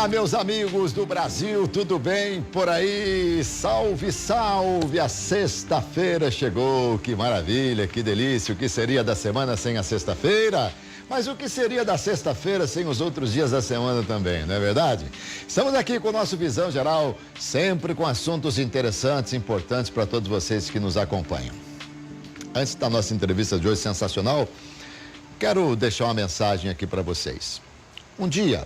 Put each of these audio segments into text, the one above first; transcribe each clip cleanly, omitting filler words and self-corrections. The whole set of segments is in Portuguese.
Olá, meus amigos do Brasil, tudo bem por aí? Salve, salve! A sexta-feira chegou, que maravilha, que delícia! O que seria da semana sem a sexta-feira? Mas o que seria da sexta-feira sem os outros dias da semana também, não é verdade? Estamos aqui com o nosso Visão Geral, sempre com assuntos interessantes, importantes para todos vocês que nos acompanham. Antes da nossa entrevista de hoje sensacional, quero deixar uma mensagem aqui para vocês. Um dia,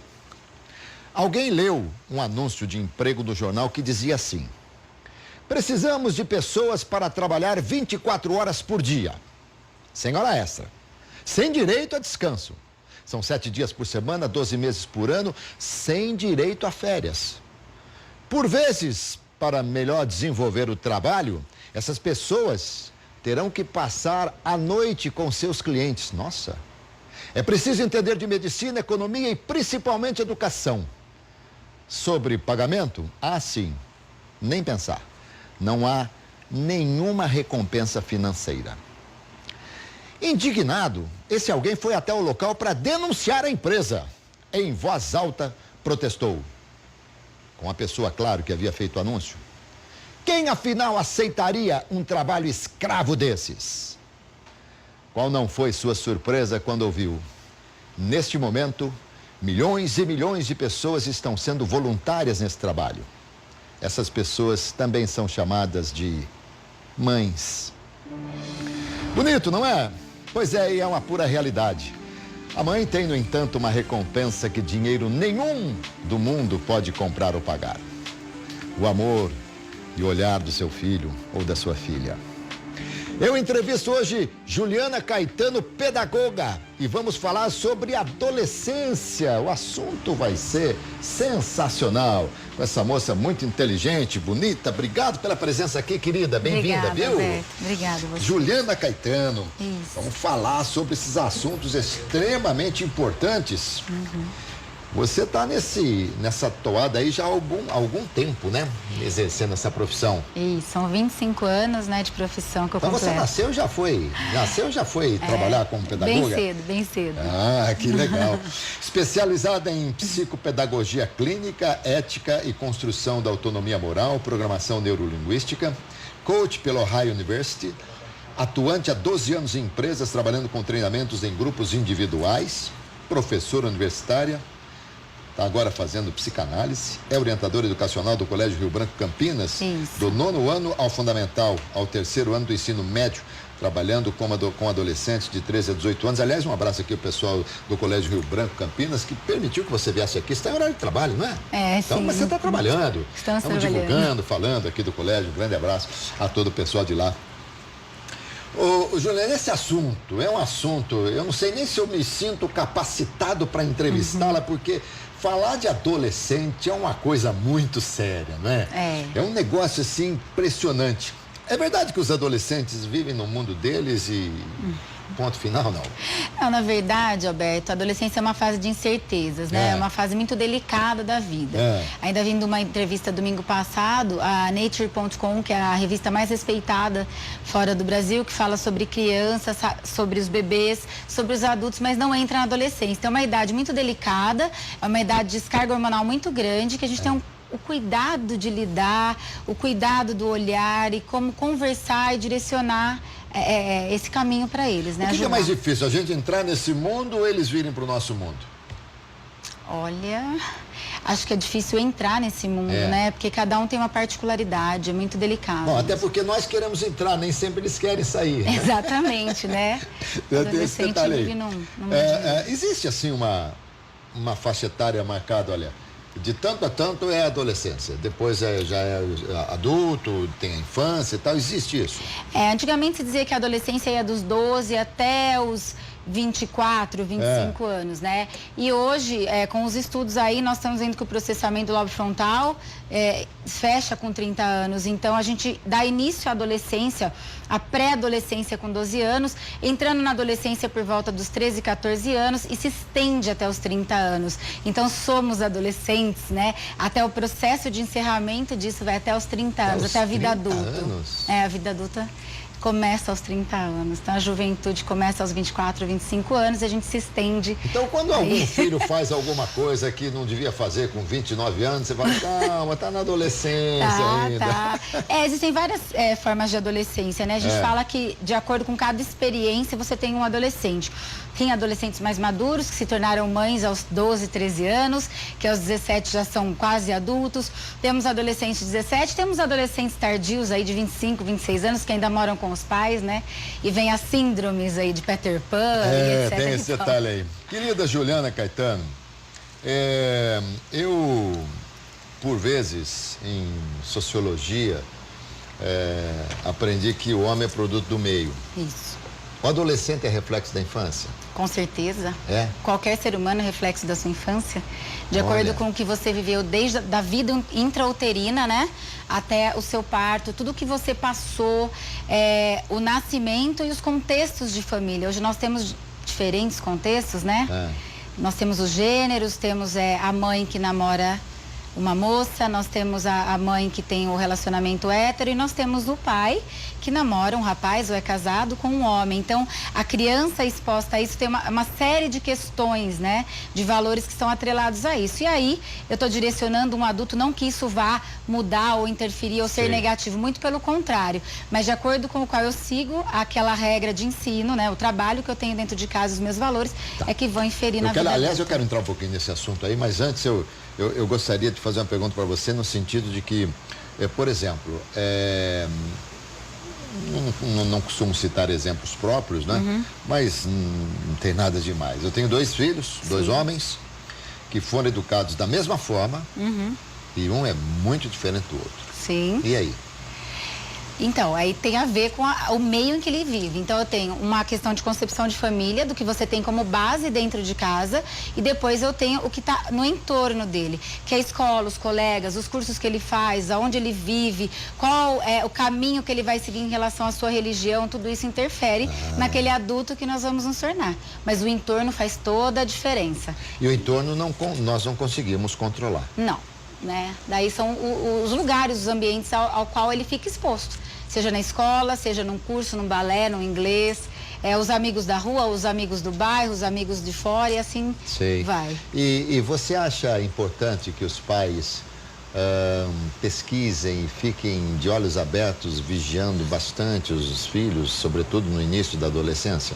alguém leu um anúncio de emprego do jornal que dizia assim: precisamos de pessoas para trabalhar 24 horas por dia, sem hora extra, sem direito a descanso. São 7 dias por semana, 12 meses por ano, sem direito a férias. Por vezes, para melhor desenvolver o trabalho, essas pessoas terão que passar a noite com seus clientes. Nossa! É preciso entender de medicina, economia e principalmente educação. Sobre pagamento? Ah, sim. Nem pensar. Não há nenhuma recompensa financeira. Indignado, esse alguém foi até o local para denunciar a empresa. Em voz alta, protestou. Com a pessoa, claro, que havia feito o anúncio. Quem, afinal, aceitaria um trabalho escravo desses? Qual não foi sua surpresa quando ouviu? Neste momento, milhões e milhões de pessoas estão sendo voluntárias nesse trabalho. Essas pessoas também são chamadas de mães. Bonito, não é? Pois é, e é uma pura realidade. A mãe tem, no entanto, uma recompensa que dinheiro nenhum do mundo pode comprar ou pagar. O amor e o olhar do seu filho ou da sua filha. Eu entrevisto hoje Juliana Caetano, pedagoga, e vamos falar sobre adolescência. O assunto vai ser sensacional. Com essa moça muito inteligente, bonita. Obrigado pela presença aqui, querida. Bem-vinda, viu? Obrigada, você. Juliana Caetano. Isso. Vamos falar sobre esses assuntos extremamente importantes. Você está nessa toada aí já há algum tempo, né? Exercendo essa profissão. Isso, são 25 anos, né, de profissão que eu completo. Então você nasceu já foi trabalhar como pedagoga? Bem cedo. Ah, que legal. Especializada em psicopedagogia clínica, ética e construção da autonomia moral, programação neurolinguística, coach pela Ohio University, atuante há 12 anos em empresas, trabalhando com treinamentos em grupos individuais, professora universitária, está agora fazendo psicanálise, é orientadora educacional do Colégio Rio Branco Campinas, Isso. do 9º ano ao fundamental, ao 3º ano do ensino médio, trabalhando com adolescentes de 13 a 18 anos. Aliás, um abraço aqui ao pessoal do Colégio Rio Branco Campinas, que permitiu que você viesse aqui. Você está em horário de trabalho, não é? Então, sim. Mas você está trabalhando. Estamos divulgando, falando aqui do colégio. Um grande abraço a todo o pessoal de lá. Ô, Juliana, esse assunto é um assunto, eu não sei nem se eu me sinto capacitado para entrevistá-la, porque falar de adolescente é uma coisa muito séria, não é? É um negócio assim impressionante. É verdade que os adolescentes vivem no mundo deles e ponto final, não? Não, na verdade, Alberto, a adolescência é uma fase de incertezas, né? É uma fase muito delicada da vida. Ainda vindo uma entrevista domingo passado, a Nature.com, que é a revista mais respeitada fora do Brasil, que fala sobre crianças, sobre os bebês, sobre os adultos, mas não entra na adolescência. Então é uma idade muito delicada, é uma idade de descarga hormonal muito grande, que a gente tem o cuidado de lidar, o cuidado do olhar e como conversar e direcionar esse caminho para eles, né? O que é mais difícil, a gente entrar nesse mundo ou eles virem para o nosso mundo? Olha, acho que é difícil entrar nesse mundo, né? Porque cada um tem uma particularidade, é muito delicado. Bom, até porque nós queremos entrar, nem sempre eles querem sair. Né? Exatamente, né? O adolescente vive num existe assim uma faixa etária marcada, olha, de tanto a tanto é a adolescência, depois já é adulto, tem a infância e tal, existe isso? Antigamente se dizia que a adolescência ia dos 12 até os 24, 25 anos, né? E hoje, com os estudos aí, nós estamos vendo que o processamento do lobo frontal fecha com 30 anos. Então, a gente dá início à adolescência, à pré-adolescência com 12 anos, entrando na adolescência por volta dos 13, 14 anos e se estende até os 30 anos. Então, somos adolescentes, né? Até o processo de encerramento disso vai até os 30 anos, até a vida adulta. Anos? A vida adulta começa aos 30 anos. Então, a juventude começa aos 24, 25 anos e a gente se estende. Então, quando algum filho faz alguma coisa que não devia fazer com 29 anos, você fala, calma, tá na adolescência ainda. Tá. Existem várias formas de adolescência, né? A gente fala que, de acordo com cada experiência, você tem um adolescente. Tem adolescentes mais maduros, que se tornaram mães aos 12, 13 anos, que aos 17 já são quase adultos. Temos adolescentes de 17, temos adolescentes tardios aí de 25, 26 anos, que ainda moram com os pais, né? E vem as síndromes aí de Peter Pan e etc. Tem esse detalhe aí. Querida Juliana Caetano, eu, por vezes, em sociologia, aprendi que o homem é produto do meio. Isso. O adolescente é reflexo da infância? Com certeza. É? Qualquer ser humano é reflexo da sua infância. De acordo com o que você viveu desde a vida intrauterina, né? Até o seu parto, tudo que você passou, o nascimento e os contextos de família. Hoje nós temos diferentes contextos, né? Nós temos os gêneros, temos a mãe que namora uma moça, nós temos a mãe que tem o relacionamento hétero e nós temos o pai que namora um rapaz ou é casado com um homem. Então, a criança exposta a isso tem uma série de questões, né? De valores que estão atrelados a isso. E aí, eu estou direcionando um adulto, não que isso vá mudar ou interferir ou ser negativo, muito pelo contrário. Mas de acordo com o qual eu sigo aquela regra de ensino, né? O trabalho que eu tenho dentro de casa, os meus valores, é que vão inferir na vida. Aliás, eu quero entrar um pouquinho nesse assunto aí, mas antes eu gostaria de fazer uma pergunta para você no sentido de que, por exemplo, não costumo citar exemplos próprios, né? Mas não tem nada demais. Eu tenho 2 filhos, 2 homens, que foram educados da mesma forma e um é muito diferente do outro. Sim. E aí? Então, aí tem a ver com o meio em que ele vive. Então, eu tenho uma questão de concepção de família, do que você tem como base dentro de casa, e depois eu tenho o que está no entorno dele, que é a escola, os colegas, os cursos que ele faz, aonde ele vive, qual é o caminho que ele vai seguir em relação à sua religião, tudo isso interfere naquele adulto que nós vamos nos tornar. Mas o entorno faz toda a diferença. E o entorno nós não conseguimos controlar. Não, né? Daí são os lugares, os ambientes ao qual ele fica exposto. Seja na escola, seja num curso, num balé, num inglês, os amigos da rua, os amigos do bairro, os amigos de fora e assim vai. E você acha importante que os pais pesquisem e fiquem de olhos abertos, vigiando bastante os filhos, sobretudo no início da adolescência?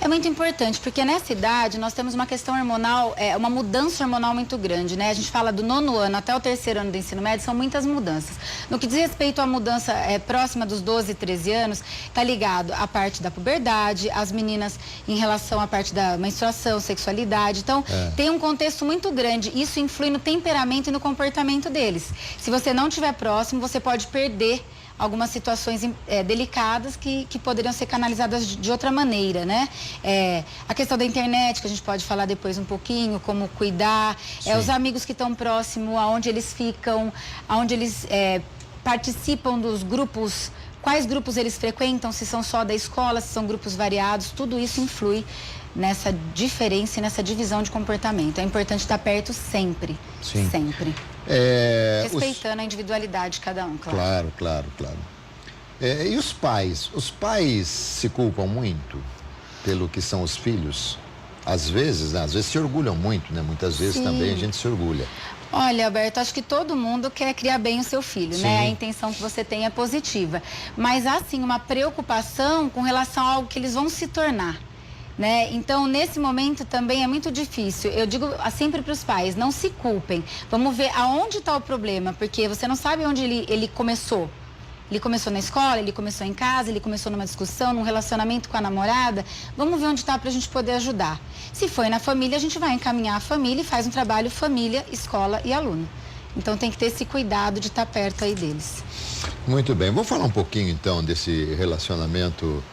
É muito importante, porque nessa idade nós temos uma questão hormonal, uma mudança hormonal muito grande, né? A gente fala do 9º ano até o 3º ano do ensino médio, são muitas mudanças. No que diz respeito à mudança próxima dos 12, 13 anos, está ligado à parte da puberdade, as meninas em relação à parte da menstruação, sexualidade. Então, tem um contexto muito grande. Isso influi no temperamento e no comportamento deles. Se você não estiver próximo, você pode perder algumas situações delicadas que poderiam ser canalizadas de outra maneira, né? A questão da internet, que a gente pode falar depois um pouquinho, como cuidar, os amigos que estão próximos, aonde eles ficam, aonde eles participam dos grupos, quais grupos eles frequentam, se são só da escola, se são grupos variados, tudo isso influi nessa diferença e nessa divisão de comportamento. É importante estar perto sempre, sempre. Respeitando a individualidade de cada um, claro. Claro. E os pais? Os pais se culpam muito pelo que são os filhos? Às vezes, né? Às vezes se orgulham muito, né? Muitas vezes também a gente se orgulha. Olha, Alberto, acho que todo mundo quer criar bem o seu filho, né? A intenção que você tem é positiva. Mas há, sim, uma preocupação com relação a algo que eles vão se tornar. Né? Então, nesse momento também é muito difícil. Eu digo sempre para os pais, não se culpem. Vamos ver aonde está o problema, porque você não sabe onde ele começou. Ele começou na escola, ele começou em casa, ele começou numa discussão, num relacionamento com a namorada. Vamos ver onde está para a gente poder ajudar. Se foi na família, a gente vai encaminhar a família e faz um trabalho família, escola e aluno. Então, tem que ter esse cuidado de estar perto aí deles. Muito bem. Vamos falar um pouquinho, então, desse relacionamento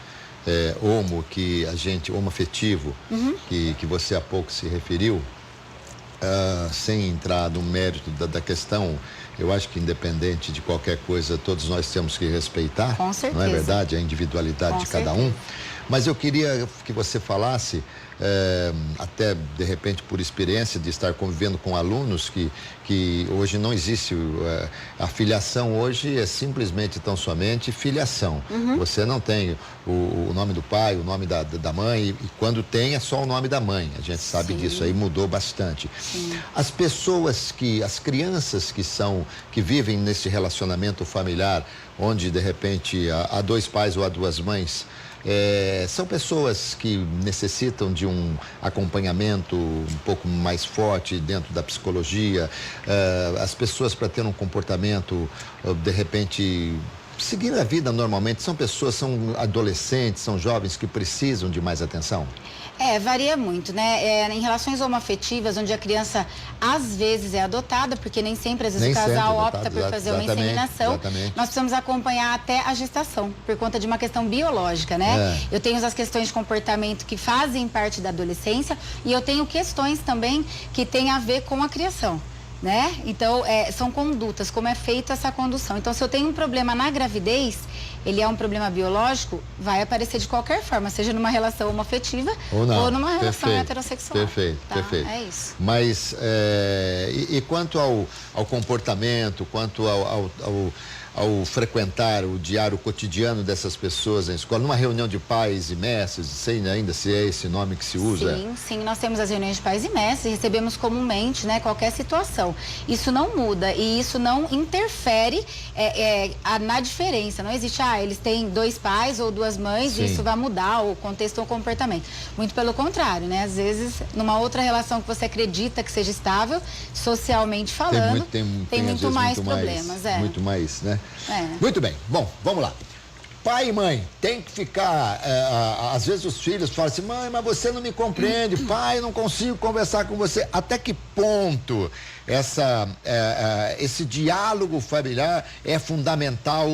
homoafetivo, que você há pouco se referiu, sem entrar no mérito da questão. Eu acho que, independente de qualquer coisa, todos nós temos que respeitar. Com certeza. Não é verdade? A individualidade de cada um. Mas eu queria que você falasse, até de repente por experiência de estar convivendo com alunos, que hoje não existe, a filiação hoje é simplesmente tão somente filiação. Você não tem o nome do pai, o nome da mãe, e quando tem é só o nome da mãe. A gente sabe disso aí, mudou bastante. As pessoas as crianças que vivem nesse relacionamento familiar, onde de repente há dois pais ou há duas mães, são pessoas que necessitam de um acompanhamento um pouco mais forte dentro da psicologia. As pessoas, para ter um comportamento, de repente, seguir a vida normalmente, são adolescentes, são jovens que precisam de mais atenção? Varia muito, né? Em relações homoafetivas, onde a criança às vezes é adotada, porque nem sempre, às vezes, o casal opta por fazer uma inseminação. Nós precisamos acompanhar até a gestação, por conta de uma questão biológica, né? Eu tenho as questões de comportamento que fazem parte da adolescência e eu tenho questões também que têm a ver com a criação, né? Então, são condutas, como é feita essa condução. Então, se eu tenho um problema na gravidez, ele é um problema biológico, vai aparecer de qualquer forma, seja numa relação homoafetiva ou numa relação heterossexual. Perfeito, tá? Perfeito. É isso. Mas, e quanto ao comportamento, quanto ao frequentar o diário cotidiano dessas pessoas na escola, numa reunião de pais e mestres, sei ainda se é esse nome que se usa? Sim, nós temos as reuniões de pais e mestres, recebemos comumente, né, qualquer situação. Isso não muda e isso não interfere na diferença. Não existe, eles têm dois pais ou duas mães e isso vai mudar o contexto ou o comportamento. Muito pelo contrário, né? Às vezes, numa outra relação que você acredita que seja estável, socialmente falando, tem muito mais problemas. Muito mais, né? Muito bem. Bom, vamos lá. Pai e mãe, tem que ficar... às vezes os filhos falam assim, mãe, mas você não me compreende. Pai, eu não consigo conversar com você. Até que ponto esse diálogo familiar é fundamental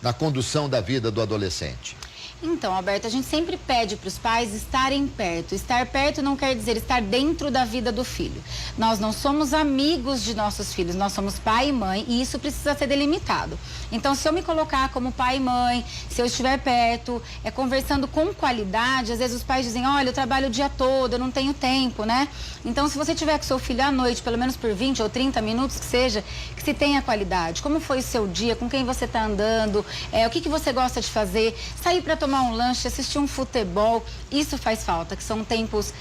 na condução da vida do adolescente? Então, Alberto, a gente sempre pede para os pais estarem perto. Estar perto não quer dizer estar dentro da vida do filho. Nós não somos amigos de nossos filhos, nós somos pai e mãe e isso precisa ser delimitado. Então, se eu me colocar como pai e mãe, se eu estiver perto, conversando com qualidade, às vezes os pais dizem, olha, eu trabalho o dia todo, eu não tenho tempo, né? Então, se você tiver com seu filho à noite, pelo menos por 20 ou 30 minutos que seja, que se tenha qualidade. Como foi o seu dia, com quem você está andando, o que você gosta de fazer, sair para tomar um lanche, assistir um futebol, isso faz falta, que são tempos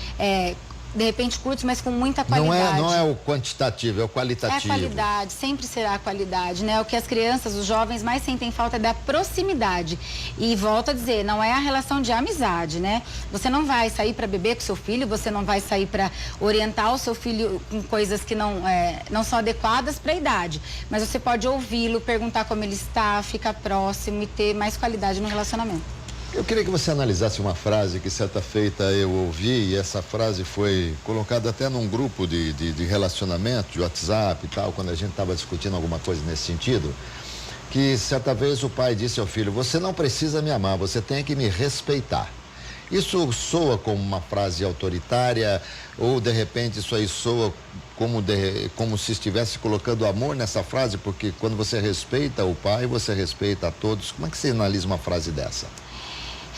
de repente curtos, mas com muita qualidade. Não é o quantitativo, é o qualitativo. É a qualidade, sempre será a qualidade, né? O que as crianças, os jovens mais sentem falta é da proximidade. E volto a dizer, não é a relação de amizade, né? Você não vai sair para beber com seu filho, você não vai sair para orientar o seu filho com coisas que não são adequadas para a idade. Mas você pode ouvi-lo, perguntar como ele está, ficar próximo e ter mais qualidade no relacionamento. Eu queria que você analisasse uma frase que certa feita eu ouvi, e essa frase foi colocada até num grupo de relacionamento, de WhatsApp e tal, quando a gente estava discutindo alguma coisa nesse sentido, que certa vez o pai disse ao filho, você não precisa me amar, você tem que me respeitar. Isso soa como uma frase autoritária ou de repente isso aí soa como se estivesse colocando amor nessa frase, porque quando você respeita o pai, você respeita a todos. Como é que você analisa uma frase dessa?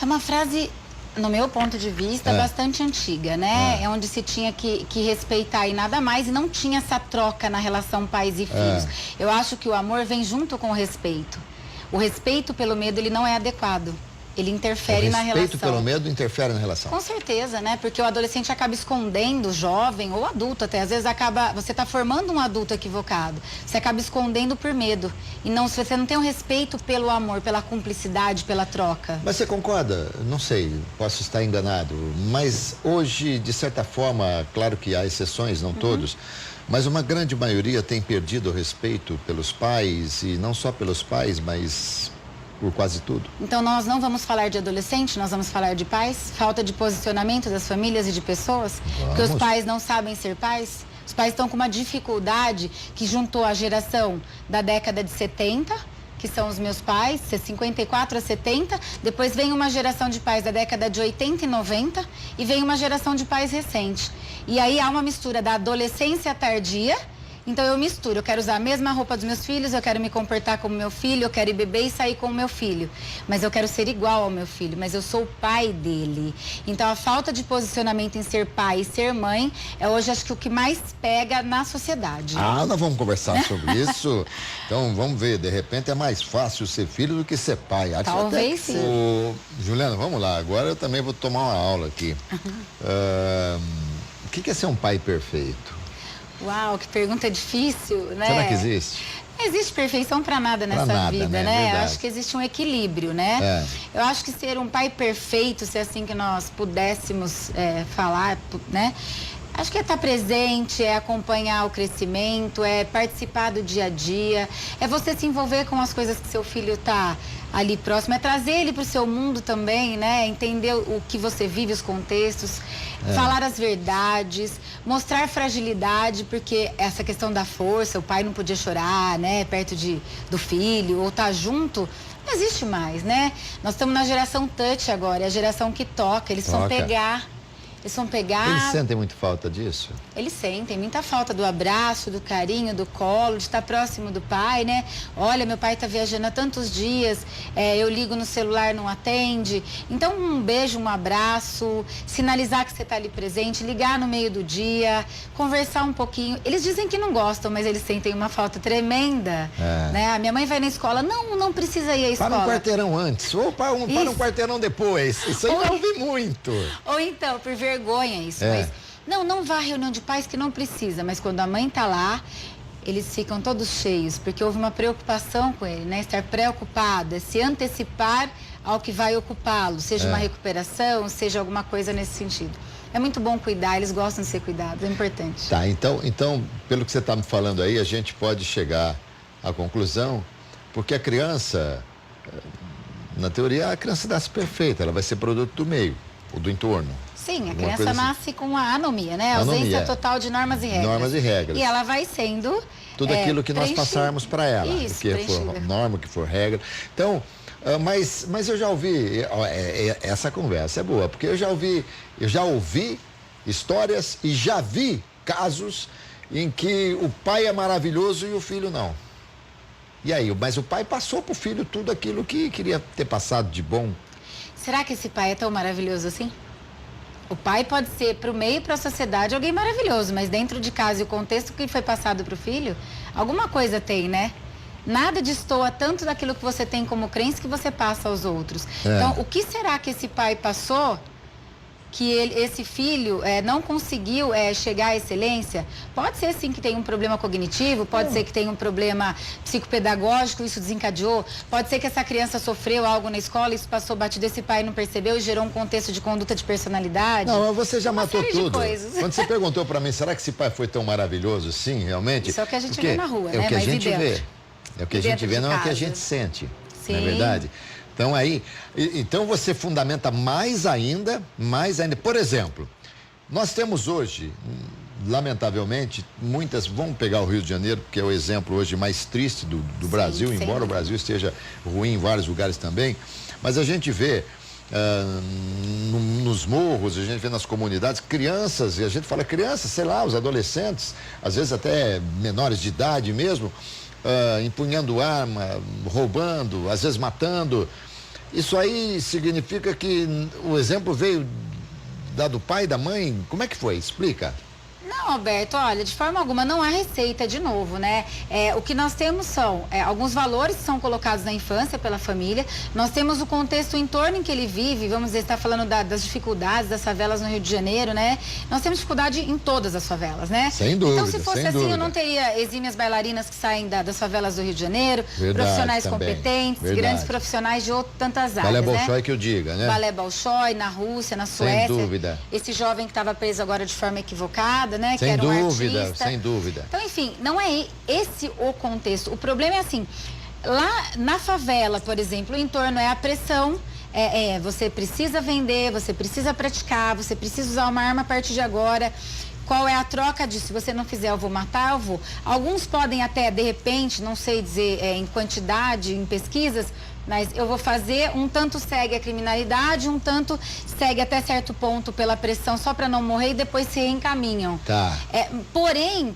É uma frase, no meu ponto de vista, bastante antiga, né? É onde se tinha que respeitar e nada mais, e não tinha essa troca na relação pais e filhos. Eu acho que o amor vem junto com o respeito. O respeito pelo medo, ele não é adequado. Ele interfere na relação. O respeito pelo medo interfere na relação. Com certeza, né? Porque o adolescente acaba escondendo, o jovem ou adulto até. Às vezes você está formando um adulto equivocado. Você acaba escondendo por medo. E se você não tem um respeito pelo amor, pela cumplicidade, pela troca. Mas você concorda? Não sei, posso estar enganado. Mas hoje, de certa forma, claro que há exceções, não todos, mas uma grande maioria tem perdido o respeito pelos pais, e não só pelos pais, mas por quase tudo. Então nós não vamos falar de adolescente, nós vamos falar de pais, falta de posicionamento das famílias e de pessoas, porque os pais não sabem ser pais. Os pais estão com uma dificuldade que juntou a geração da década de 70, que são os meus pais, 54 a 70, depois vem uma geração de pais da década de 80 e 90 e vem uma geração de pais recente. E aí há uma mistura da adolescência tardia Então eu misturo, eu quero usar a mesma roupa dos meus filhos, eu quero me comportar como meu filho, eu quero ir beber e sair com o meu filho. Mas eu quero ser igual ao meu filho, mas eu sou o pai dele. Então a falta de posicionamento em ser pai e ser mãe é hoje acho que o que mais pega na sociedade. Nós vamos conversar sobre isso. Então vamos ver, de repente é mais fácil ser filho do que ser pai. Talvez sim. Juliana, vamos lá, agora eu também vou tomar uma aula aqui. O que é ser um pai perfeito? Uau, que pergunta difícil, né? Será que existe? Não existe perfeição para nada nessa vida, né? Verdade. Acho que existe um equilíbrio, né? Eu acho que ser um pai perfeito, se assim que nós pudéssemos falar, né? Acho que é estar presente, é acompanhar o crescimento, é participar do dia a dia, é você se envolver com as coisas que seu filho está ali próximo, é trazer ele para o seu mundo também, né? Entender o que você vive, os contextos, falar as verdades, mostrar fragilidade, porque essa questão da força, o pai não podia chorar, né? Perto do filho, ou estar junto, não existe mais, né? Nós estamos na geração touch agora, é a geração que toca, eles vão pegar. Eles vão pegar... Eles sentem muito falta disso? Eles sentem muita falta do abraço, do carinho, do colo, de estar próximo do pai, né? Olha, meu pai está viajando há tantos dias, eu ligo no celular, não atende. Então, um beijo, um abraço, sinalizar que você está ali presente, ligar no meio do dia, conversar um pouquinho. Eles dizem que não gostam, mas eles sentem uma falta tremenda, né? A minha mãe vai na escola, não precisa ir à escola. Para um quarteirão antes, ou para um quarteirão depois. Isso aí eu ouvi muito. Ou então, por vergonha isso, mas não vá à reunião de pais que não precisa, mas quando a mãe tá lá, eles ficam todos cheios, porque houve uma preocupação com ele, né? Estar preocupada, se antecipar ao que vai ocupá-lo, seja uma recuperação, seja alguma coisa nesse sentido. É muito bom cuidar, eles gostam de ser cuidados, é importante. Tá, então pelo que você está me falando aí, a gente pode chegar à conclusão, porque a criança, na teoria, a criança nasce perfeita, ela vai ser produto do meio, ou do entorno. Sim, a criança nasce com a anomia, né? Ausência total de normas e regras. Normas e regras. E ela vai sendo... Tudo aquilo que nós passarmos para ela. Isso, o que for norma, o que for regra. Então, mas eu já ouvi, essa conversa é boa, porque eu já ouvi histórias e já vi casos em que o pai é maravilhoso e o filho não. E aí, mas o pai passou para o filho tudo aquilo que queria ter passado de bom. Será que esse pai é tão maravilhoso assim? O pai pode ser para o meio e para a sociedade alguém maravilhoso, mas dentro de casa e o contexto que foi passado para o filho, alguma coisa tem, né? Nada destoa tanto daquilo que você tem como crença que você passa aos outros. Então, o que será que esse pai passou que esse filho não conseguiu chegar à excelência? Pode ser sim que tem um problema cognitivo, pode ser que tenha um problema psicopedagógico, isso desencadeou, pode ser que essa criança sofreu algo na escola, isso passou batido, esse pai não percebeu e gerou um contexto de conduta de personalidade. Não, mas você já matou tudo. Quando você perguntou para mim, será que esse pai foi tão maravilhoso? Sim, realmente. Isso é o que a gente vê na rua, né? É o que a gente vê. É o que a gente vê, não é o que a gente sente. Não é verdade? Então então você fundamenta mais ainda. Por exemplo, nós temos hoje, lamentavelmente, vamos pegar o Rio de Janeiro, porque é o exemplo hoje mais triste do Brasil, embora o Brasil esteja ruim em vários lugares também, mas a gente vê nos morros, a gente vê nas comunidades, crianças, e a gente fala crianças, sei lá, os adolescentes, às vezes até menores de idade mesmo, empunhando arma, roubando, às vezes matando. Isso aí significa que o exemplo veio do pai e da mãe? Como é que foi? Explica. Não, Alberto, olha, de forma alguma não há receita de novo, né? O que nós temos são alguns valores que são colocados na infância pela família, nós temos o contexto, o entorno em que ele vive, vamos dizer, está falando das dificuldades das favelas no Rio de Janeiro, né? Nós temos dificuldade em todas as favelas, né? Sem dúvida, então, se fosse assim, eu não teria exímias bailarinas que saem das favelas do Rio de Janeiro, profissionais competentes, grandes profissionais de tantas áreas, Balé Bolshoi que eu diga, né? Balé Bolshoi, na Rússia, na Suécia. Sem dúvida. Esse jovem que estava preso agora de forma equivocada, né? Sem dúvida, sem dúvida. Então, enfim, não é esse o contexto. O problema é assim, lá na favela, por exemplo, o entorno é a pressão, você precisa vender, você precisa praticar, você precisa usar uma arma a partir de agora. Qual é a troca disso? Se você não fizer, eu vou matar, Alguns podem até, de repente, não sei dizer em quantidade, em pesquisas, mas eu vou fazer, um tanto segue a criminalidade, um tanto segue até certo ponto pela pressão só para não morrer e depois se reencaminham. Tá. Porém,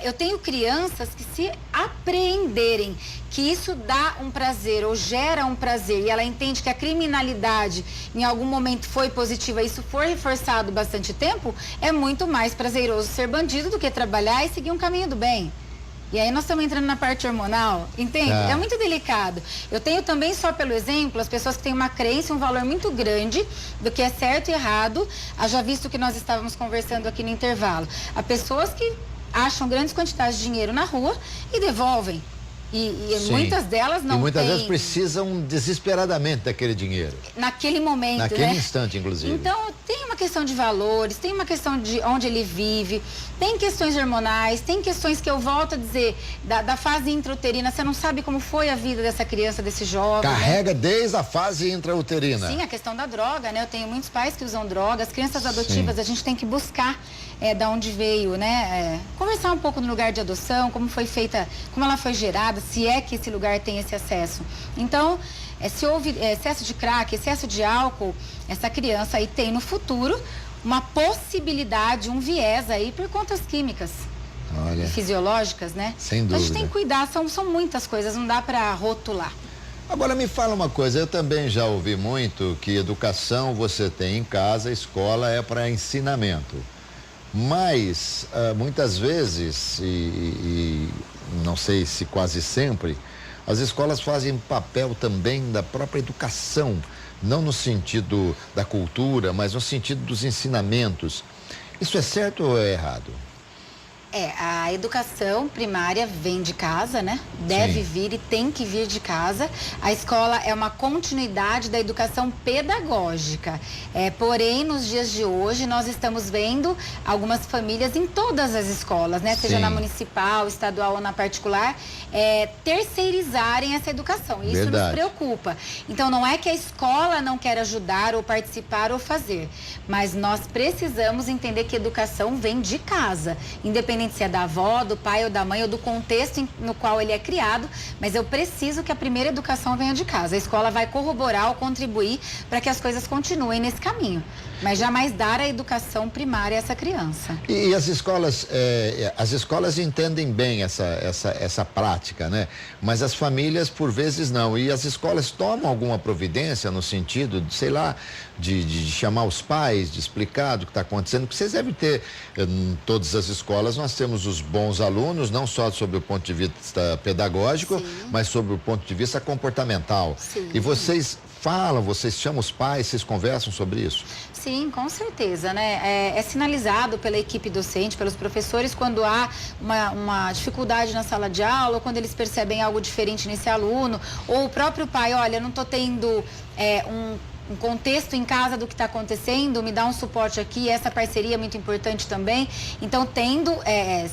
eu tenho crianças que se apreenderem que isso dá um prazer ou gera um prazer e ela entende que a criminalidade em algum momento foi positiva, isso for reforçado bastante tempo, é muito mais prazeroso ser bandido do que trabalhar e seguir um caminho do bem. E aí nós estamos entrando na parte hormonal, entende? É muito delicado. Eu tenho também, só pelo exemplo, as pessoas que têm uma crença, um valor muito grande do que é certo e errado, haja visto que nós estávamos conversando aqui no intervalo. Há pessoas que acham grandes quantidades de dinheiro na rua e devolvem. E muitas delas não têm... E muitas vezes precisam desesperadamente daquele dinheiro. Naquele momento, naquele instante, inclusive. Então, tem uma questão de valores, tem uma questão de onde ele vive, tem questões hormonais, tem questões que eu volto a dizer, da fase intrauterina, você não sabe como foi a vida dessa criança, desse jovem. Carrega desde a fase intrauterina. Sim, a questão da droga, né? Eu tenho muitos pais que usam drogas, crianças adotivas, a gente tem que buscar da onde veio, né? Conversar um pouco no lugar de adoção, como foi feita, como ela foi gerada, se é que esse lugar tem esse acesso. Então, se houve excesso de crack, excesso de álcool, essa criança aí tem no futuro uma possibilidade, um viés aí por contas químicas. Olha, e fisiológicas, né? Sem dúvida. Então, a gente tem que cuidar, são muitas coisas, não dá para rotular. Agora me fala uma coisa, eu também já ouvi muito que educação você tem em casa, escola é para ensinamento. Mas, muitas vezes, e não sei se quase sempre, as escolas fazem papel também da própria educação, não no sentido da cultura, mas no sentido dos ensinamentos. Isso é certo ou é errado? A educação primária vem de casa, né? Deve vir e tem que vir de casa. A escola é uma continuidade da educação pedagógica. Porém, nos dias de hoje, nós estamos vendo algumas famílias em todas as escolas, né? Seja na municipal, estadual ou na particular, terceirizarem essa educação. E isso nos preocupa. Então, não é que a escola não quer ajudar ou participar ou fazer, mas nós precisamos entender que educação vem de casa, independente se é da avó, do pai ou da mãe ou do contexto no qual ele é criado, mas eu preciso que a primeira educação venha de casa. A escola vai corroborar ou contribuir para que as coisas continuem nesse caminho, mas jamais dar a educação primária a essa criança. E as escolas entendem bem essa prática, né? Mas as famílias por vezes não. E as escolas tomam alguma providência no sentido de, sei lá, de chamar os pais, de explicar do que está acontecendo, porque vocês devem ter, em todas as escolas nós temos os bons alunos, não só sob o ponto de vista pedagógico, mas sob o ponto de vista comportamental. E vocês falam, vocês chamam os pais, vocês conversam sobre isso? Sim, com certeza, né? É sinalizado pela equipe docente, pelos professores, quando há uma dificuldade na sala de aula, ou quando eles percebem algo diferente nesse aluno, ou o próprio pai, olha, não estou tendo um contexto em casa do que está acontecendo, me dá um suporte aqui, essa parceria é muito importante também. Então,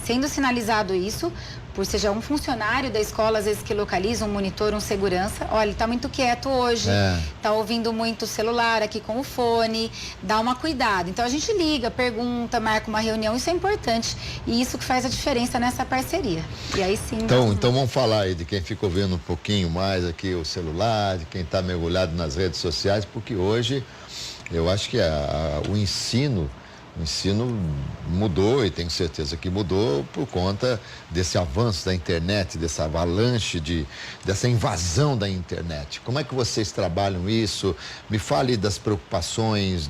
sendo sinalizado isso, por seja um funcionário da escola, às vezes que localiza, um monitor, um segurança, olha, ele está muito quieto hoje, está ouvindo muito celular aqui com o fone, dá uma cuidado. Então, a gente liga, pergunta, marca uma reunião, isso é importante e isso que faz a diferença nessa parceria. E aí sim... Então vamos falar aí de quem ficou vendo um pouquinho mais aqui o celular, de quem está mergulhado nas redes sociais, porque hoje eu acho que o ensino mudou, e tenho certeza que mudou por conta desse avanço da internet, dessa avalanche, dessa invasão da internet. Como é que vocês trabalham isso? Me fale das preocupações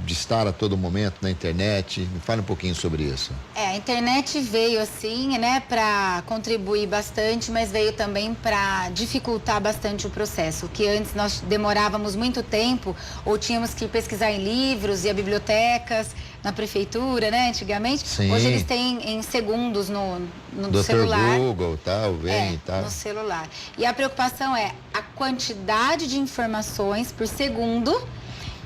de estar a todo momento na internet. Me fale um pouquinho sobre isso. A internet veio assim, né, para contribuir bastante, mas veio também para dificultar bastante o processo, que antes nós demorávamos muito tempo ou tínhamos que pesquisar em livros e a bibliotecas, na prefeitura, né, antigamente. Sim. Hoje eles têm em segundos no Dr. celular. Google, tal, vem e tal. No celular. E a preocupação é a quantidade de informações por segundo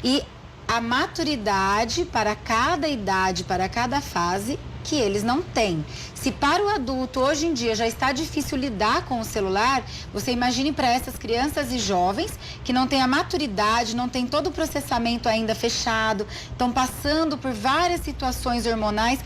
e a maturidade para cada idade, para cada fase que eles não têm. Se para o adulto hoje em dia já está difícil lidar com o celular, você imagine para essas crianças e jovens que não têm a maturidade, não têm todo o processamento ainda fechado, estão passando por várias situações hormonais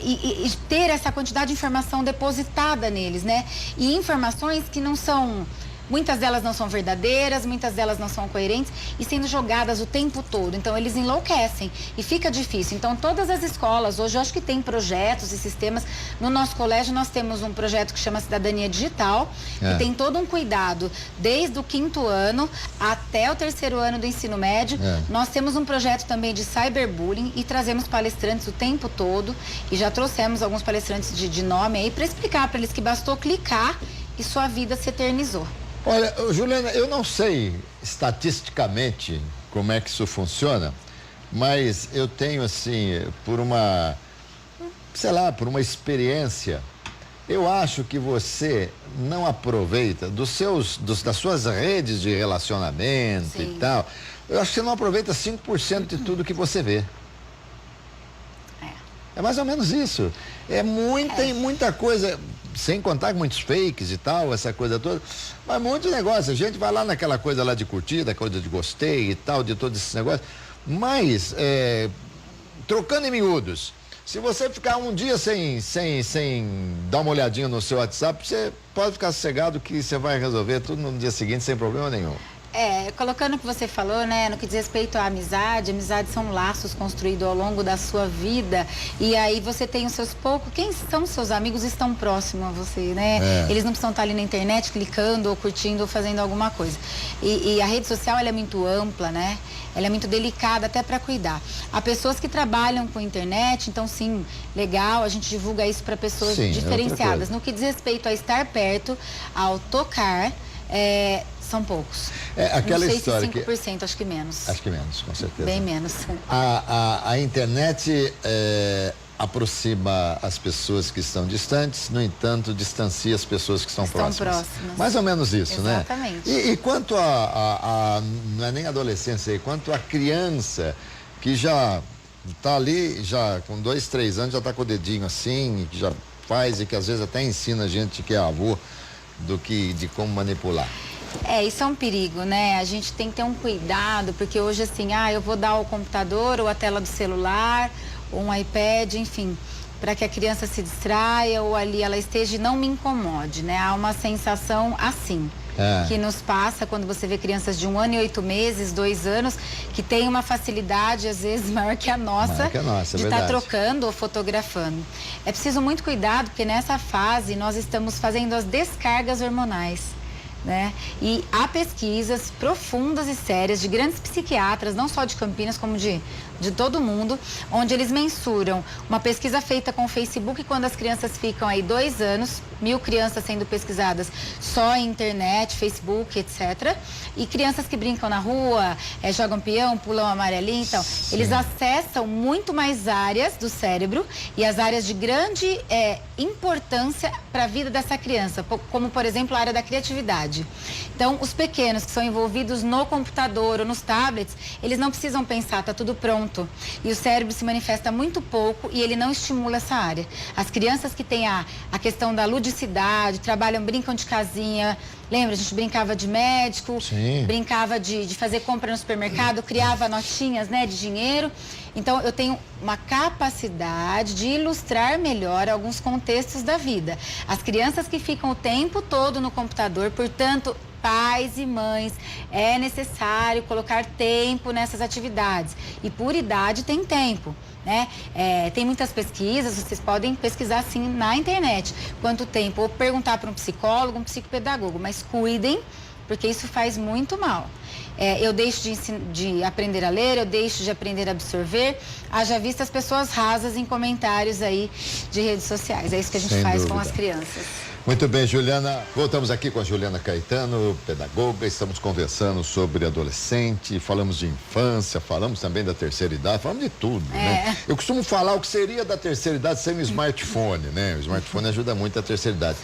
e ter essa quantidade de informação depositada neles, né? E informações que não são muitas delas não são verdadeiras, muitas delas não são coerentes e sendo jogadas o tempo todo. Então, eles enlouquecem e fica difícil. Então, todas as escolas, hoje eu acho que tem projetos e sistemas. No nosso colégio, nós temos um projeto que chama Cidadania Digital, que tem todo um cuidado desde o 5º ano até o 3º ano do ensino médio. Nós temos um projeto também de cyberbullying e trazemos palestrantes o tempo todo e já trouxemos alguns palestrantes de nome aí para explicar para eles que bastou clicar e sua vida se eternizou. Olha, Juliana, eu não sei estatisticamente como é que isso funciona, mas eu tenho assim, por uma experiência, eu acho que você não aproveita das suas redes de relacionamento e tal, eu acho que você não aproveita 5% de tudo que você vê. É mais ou menos isso. É muita coisa, sem contar com muitos fakes e tal, essa coisa toda, mas muito negócio. A gente vai lá naquela coisa lá de curtida, coisa de gostei e tal, de todos esses negócios, mas, trocando em miúdos, se você ficar um dia sem dar uma olhadinha no seu WhatsApp, você pode ficar sossegado que você vai resolver tudo no dia seguinte sem problema nenhum. Colocando o que você falou, né, no que diz respeito à amizade são laços construídos ao longo da sua vida e aí você tem os seus poucos, quem são seus amigos estão próximos a você, né? Eles não precisam estar ali na internet clicando ou curtindo ou fazendo alguma coisa. E a rede social, ela é muito ampla, né? Ela é muito delicada até para cuidar. Há pessoas que trabalham com internet, então sim, legal, a gente divulga isso para pessoas diferenciadas. No que diz respeito a estar perto, ao tocar, são poucos. Aquela não sei história se 5%, acho que menos. Acho que menos, com certeza. Bem menos. A internet aproxima as pessoas que estão distantes, no entanto, distancia as pessoas que estão próximas. Mais ou menos isso, Exatamente. né? E quanto não é nem adolescência, quanto a criança que já está ali, já com 2, 3 anos, já está com o dedinho assim, que já faz e que às vezes até ensina a gente que é avô de como manipular. Isso é um perigo, né? A gente tem que ter um cuidado, porque hoje assim, eu vou dar o computador ou a tela do celular, ou um iPad, enfim, para que a criança se distraia ou ali ela esteja e não me incomode, né? Há uma sensação assim, que nos passa quando você vê crianças de 1 ano e 8 meses, 2 anos, que tem uma facilidade, às vezes, maior que a nossa de estar trocando ou fotografando. É preciso muito cuidado, porque nessa fase nós estamos fazendo as descargas hormonais. Né? E há pesquisas profundas e sérias de grandes psiquiatras, não só de Campinas, como de todo mundo, onde eles mensuram uma pesquisa feita com o Facebook quando as crianças ficam aí 2 anos, 1.000 crianças sendo pesquisadas só em internet, Facebook, etc. E crianças que brincam na rua, jogam peão, pulam amarelinho, então, eles acessam muito mais áreas do cérebro e as áreas de grande importância para a vida dessa criança, como, por exemplo, a área da criatividade. Então, os pequenos que são envolvidos no computador ou nos tablets, eles não precisam pensar, tá tudo pronto. E o cérebro se manifesta muito pouco e ele não estimula essa área. As crianças que têm a questão da ludicidade, brincam de casinha. Lembra, a gente brincava de médico, brincava de fazer compra no supermercado, criava notinhas, né, de dinheiro. Então, eu tenho uma capacidade de ilustrar melhor alguns contextos da vida. As crianças que ficam o tempo todo no computador, portanto, pais e mães, é necessário colocar tempo nessas atividades. E por idade tem tempo. Né? Tem muitas pesquisas, vocês podem pesquisar sim na internet quanto tempo, ou perguntar para um psicólogo, um psicopedagogo, mas cuidem, porque isso faz muito mal. Eu deixo de aprender a ler, eu deixo de aprender a absorver, haja visto as pessoas rasas em comentários aí de redes sociais. É isso que a gente faz com as crianças. Muito bem, Juliana. Voltamos aqui com a Juliana Caetano, pedagoga. Estamos conversando sobre adolescente, falamos de infância, falamos também da terceira idade, falamos de tudo, né? Eu costumo falar o que seria da terceira idade sem o smartphone, né? O smartphone ajuda muito a terceira idade.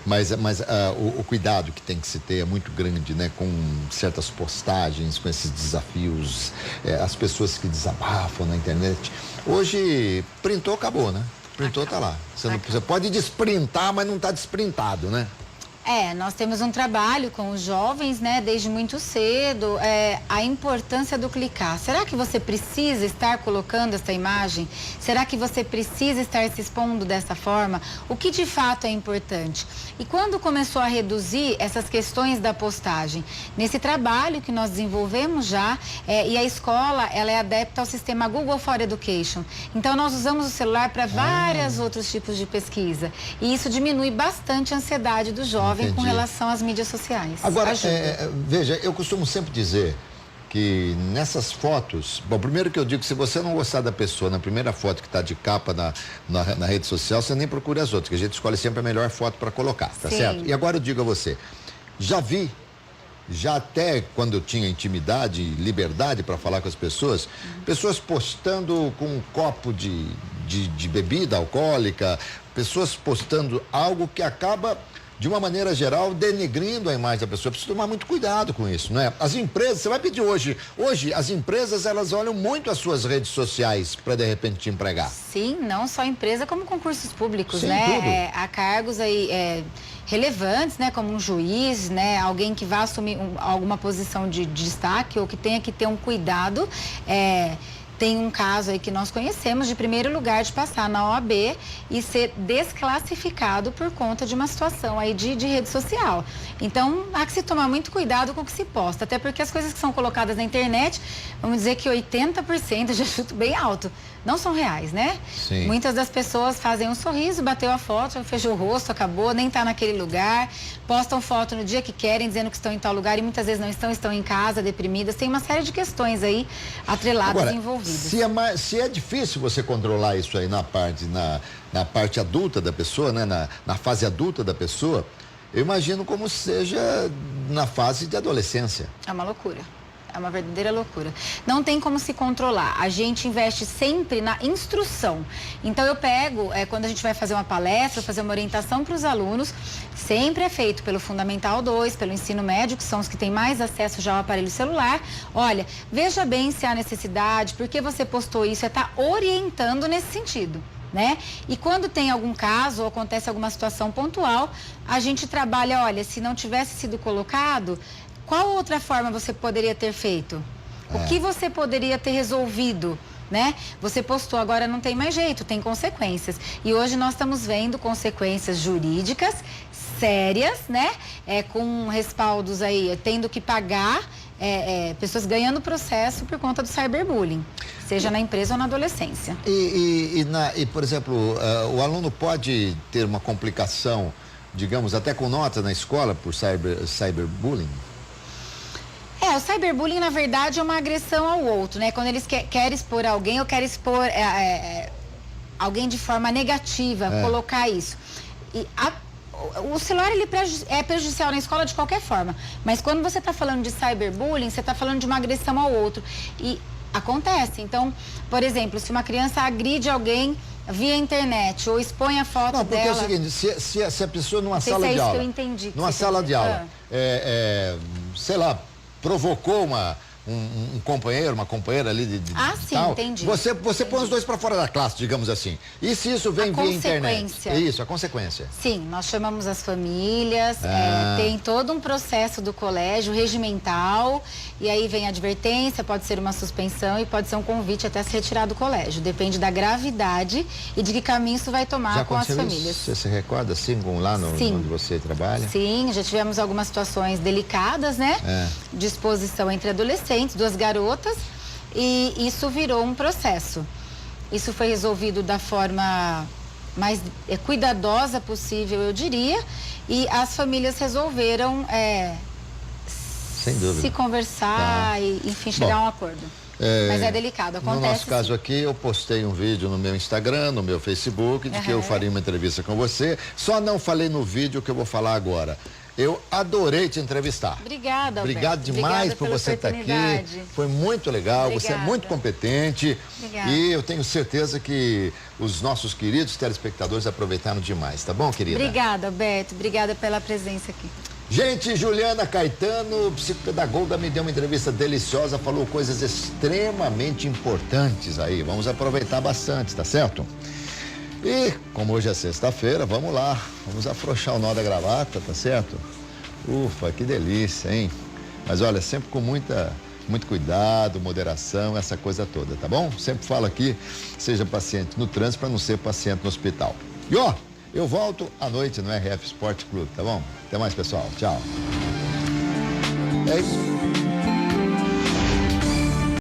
Mas o cuidado que tem que se ter é muito grande, né? Com certas postagens, com esses desafios, as pessoas que desabafam na internet. Hoje, printou, acabou, né? Printou, tá lá. Você pode desprintar, mas não tá desprintado, né? Nós temos um trabalho com os jovens, né, desde muito cedo, a importância do clicar. Será que você precisa estar colocando essa imagem? Será que você precisa estar se expondo dessa forma? O que de fato é importante? E quando começou a reduzir essas questões da postagem? Nesse trabalho que nós desenvolvemos já, e a escola, ela é adepta ao sistema Google for Education. Então, nós usamos o celular para vários outros tipos de pesquisa. E isso diminui bastante a ansiedade do jovem. Entendi. Com relação às mídias sociais. Agora, veja, eu costumo sempre dizer que nessas fotos... Bom, primeiro que eu digo que se você não gostar da pessoa na primeira foto que está de capa na rede social, você nem procura as outras, que a gente escolhe sempre a melhor foto para colocar, tá certo? E agora eu digo a você, já até quando eu tinha intimidade e liberdade para falar com as pessoas, pessoas postando com um copo de bebida alcoólica, pessoas postando algo que acaba, de uma maneira geral, denegrindo a imagem da pessoa. Precisa tomar muito cuidado com isso, não é? As empresas, você vai pedir hoje as empresas, elas olham muito as suas redes sociais para, de repente, te empregar. Sim, não só empresa, como concursos públicos, sim, né? Há cargos aí relevantes, né? Como um juiz, né? Alguém que vá assumir alguma posição de destaque ou que tenha que ter um cuidado. Tem um caso aí que nós conhecemos de primeiro lugar de passar na OAB e ser desclassificado por conta de uma situação aí de rede social. Então, há que se tomar muito cuidado com o que se posta, até porque as coisas que são colocadas na internet, vamos dizer que 80%, já chuto bem alto, não são reais, né? Sim. Muitas das pessoas fazem um sorriso, bateu a foto, fechou o rosto, acabou, nem tá naquele lugar, postam foto no dia que querem, dizendo que estão em tal lugar e muitas vezes não estão em casa, deprimidas. Tem uma série de questões aí atreladas e envolvidas. Se é difícil você controlar isso aí na parte adulta da pessoa, né? Na fase adulta da pessoa, eu imagino como seja na fase de adolescência. É uma loucura. É uma verdadeira loucura. Não tem como se controlar. A gente investe sempre na instrução. Então, eu pego, quando a gente vai fazer uma palestra, fazer uma orientação para os alunos, sempre é feito pelo Fundamental 2, pelo ensino médio, que são os que têm mais acesso já ao aparelho celular. Olha, veja bem se há necessidade, por que você postou isso, tá orientando nesse sentido, né? E quando tem algum caso ou acontece alguma situação pontual, a gente trabalha, olha, se não tivesse sido colocado, qual outra forma você poderia ter feito? O que você poderia ter resolvido, né? Você postou, agora não tem mais jeito, tem consequências. E hoje nós estamos vendo consequências jurídicas sérias, né? Com respaldos aí, tendo que pagar, pessoas ganhando processo por conta do cyberbullying, seja na empresa ou na adolescência. E por exemplo, o aluno pode ter uma complicação, digamos, até com nota na escola por cyberbullying? O cyberbullying, na verdade, é uma agressão ao outro, né? Quando eles querem expor alguém ou querem expor alguém de forma negativa, colocar isso. E o celular, ele é prejudicial na escola de qualquer forma, mas quando você está falando de cyberbullying, você está falando de uma agressão ao outro. E acontece. Então, por exemplo, se uma criança agride alguém via internet ou expõe a foto dela... Não, porque é o seguinte, se a pessoa numa sala de aula... que eu entendi. Numa sala de aula, sei lá, provocou um companheiro, uma companheira ali de sim, tal, entendi. Você põe os dois para fora da classe, digamos assim. E se isso vem via internet? É isso, a consequência. Sim, nós chamamos as famílias, tem todo um processo do colégio regimental, e aí vem a advertência, pode ser uma suspensão e pode ser um convite até se retirar do colégio. Depende da gravidade e de que caminho isso vai tomar com as famílias. Você se recorda, assim, lá onde você trabalha? Sim, já tivemos algumas situações delicadas, né? De exposição entre adolescentes, 2 garotas, e isso virou um processo. Isso foi resolvido da forma mais cuidadosa possível, eu diria, e as famílias resolveram sem dúvida, se conversar e, enfim, chegar a um acordo. Mas é delicado, acontece. No nosso caso sim. aqui, eu postei um vídeo no meu Instagram, no meu Facebook, de que eu faria uma entrevista com você. Só não falei no vídeo o que eu vou falar agora. Eu adorei te entrevistar. Obrigada, Alberto. Obrigado demais por você estar aqui. Foi muito legal, Obrigada. Você é muito competente. Obrigada. E eu tenho certeza que os nossos queridos telespectadores aproveitaram demais, tá bom, querida? Obrigada, Alberto. Obrigada pela presença aqui. Gente, Juliana Caetano, psicopedagoga, me deu uma entrevista deliciosa, falou coisas extremamente importantes aí. Vamos aproveitar bastante, tá certo? E, como hoje é sexta-feira, vamos lá. Vamos afrouxar o nó da gravata, tá certo? Ufa, que delícia, hein? Mas olha, sempre com muito cuidado, moderação, essa coisa toda, tá bom? Sempre falo aqui, seja paciente no trânsito para não ser paciente no hospital. E ó, eu volto à noite no RF Sport Clube, tá bom? Até mais, pessoal. Tchau. É isso.